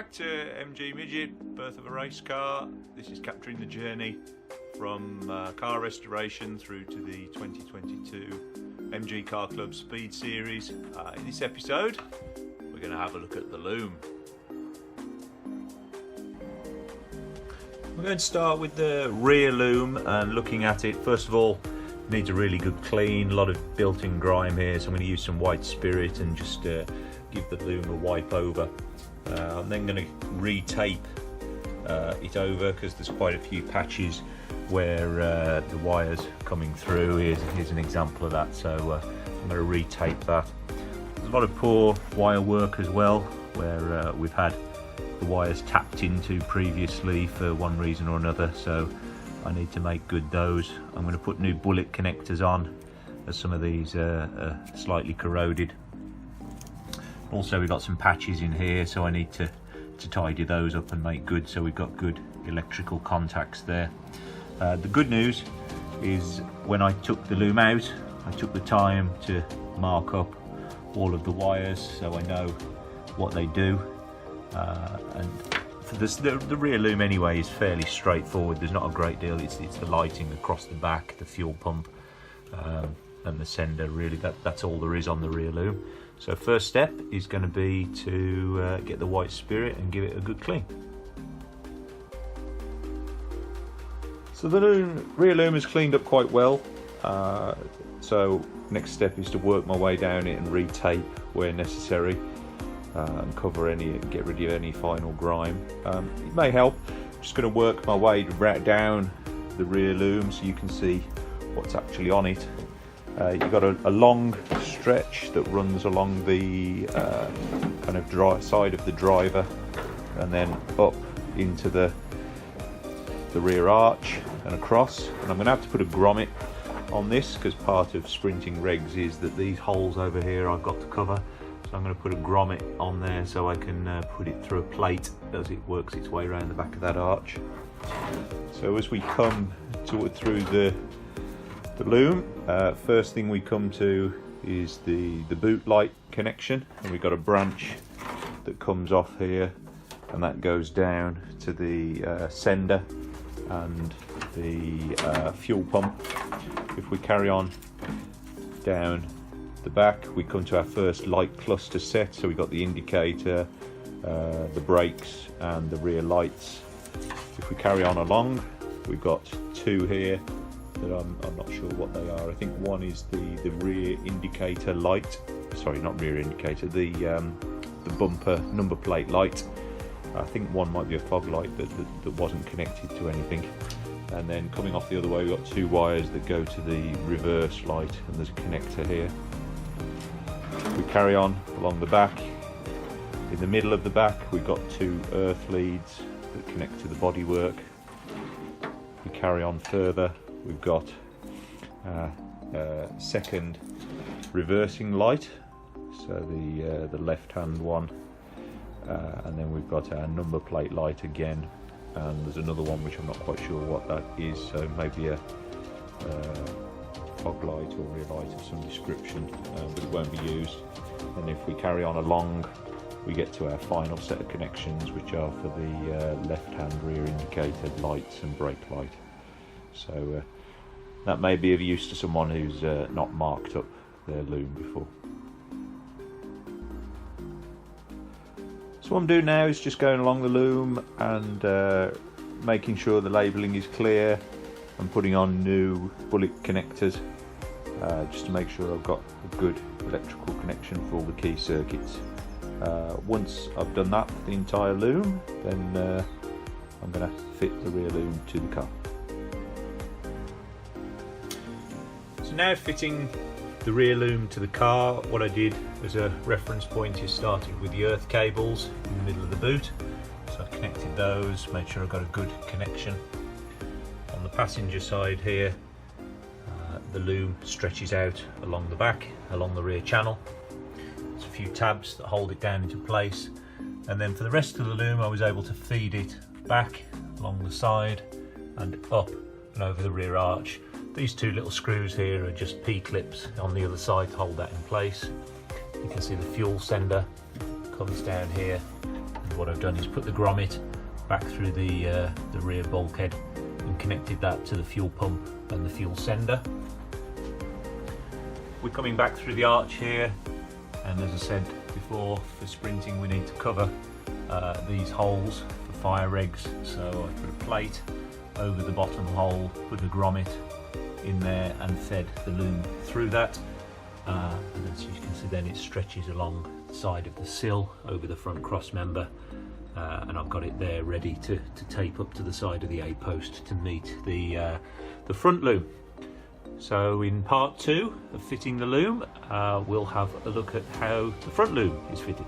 back to MG Midget, birth of a race car. This is capturing the journey from car restoration through to the 2022 MG Car Club Speed Series. In this episode, we're going to have a look at the Loom. We're going to start with the rear loom and looking at it. First of all, it needs a really good clean, a lot of built-in grime here, so I'm going to use some white spirit and just give the loom a wipe over. I'm then going to re-tape it over because there's quite a few patches where the wire's coming through. Here's an example of that, so I'm going to re-tape that. There's a lot of poor wire work as well, where we've had the wires tapped into previously for one reason or another, so I need to make good those. I'm going to put new bullet connectors on, as some of these are slightly corroded. Also, we've got some patches in here, so I need to tidy those up and make good, so we've got good electrical contacts there. The good news is when I took the loom out, I took the time to mark up all of the wires so I know what they do. And for this, the rear loom anyway is fairly straightforward. There's not a great deal. It's the lighting across the back, the fuel pump, and the sender. Really, that's all there is on the rear loom. So first step is going to be to get the white spirit and give it a good clean. So the rear loom is cleaned up quite well. So next step is to work my way down it and re-tape where necessary. And cover get rid of any final grime. It may help. I'm just going to work my way down the rear loom so you can see what's actually on it. You've got a long stretch that runs along the kind of side of the driver and then up into the rear arch and across. And I'm going to have to put a grommet on this because part of sprinting regs is that these holes over here I've got to cover. So I'm going to put a grommet on there so I can put it through a plate as it works its way around the back of that arch. So as we come through the loom, first thing we come to is the boot light connection, and we've got a branch that comes off here and that goes down to the sender and the fuel pump. If we carry on down the back, we come to our first light cluster set. So we've got the indicator, the brakes and the rear lights. If we carry on along, we've got two here that I'm not sure what they are. I think one is the rear indicator light, sorry, not rear indicator, the bumper number plate light. I think one might be a fog light that wasn't connected to anything. And then coming off the other way, we've got two wires that go to the reverse light, and there's a connector here. We carry on along the back. In the middle of the back, we've got two earth leads that connect to the bodywork. We carry on further. We've got a second reversing light, so the left-hand one, and then we've got our number plate light again. And there's another one which I'm not quite sure what that is, so maybe a fog light or rear light of some description, but it won't be used. And if we carry on along, we get to our final set of connections, which are for the left-hand rear indicator lights and brake light. So that may be of use to someone who's not marked up their loom before. So what I'm doing now is just going along the loom and making sure the labelling is clear and putting on new bullet connectors just to make sure I've got a good electrical connection for all the key circuits. Once I've done that for the entire loom, then I'm going to fit the rear loom to the car. So now fitting the rear loom to the car, what I did as a reference point is started with the earth cables in the middle of the boot. So I connected those, made sure I got a good connection. On the passenger side here, the loom stretches out along the back, along the rear channel. There's a few tabs that hold it down into place. And then for the rest of the loom, I was able to feed it back along the side and up and over the rear arch. These two little screws here are just P-clips on the other side to hold that in place. You can see the fuel sender comes down here and what I've done is put the grommet back through the rear bulkhead and connected that to the fuel pump and the fuel sender. We're coming back through the arch here, and as I said before, for sprinting we need to cover these holes for fire regs, so I've put a plate over the bottom hole, put a grommet in there and fed the loom through that, and as you can see then it stretches along the side of the sill over the front cross member, and I've got it there ready to tape up to the side of the A-post to meet the front loom. So in part 2 of fitting the loom, we'll have a look at how the front loom is fitted.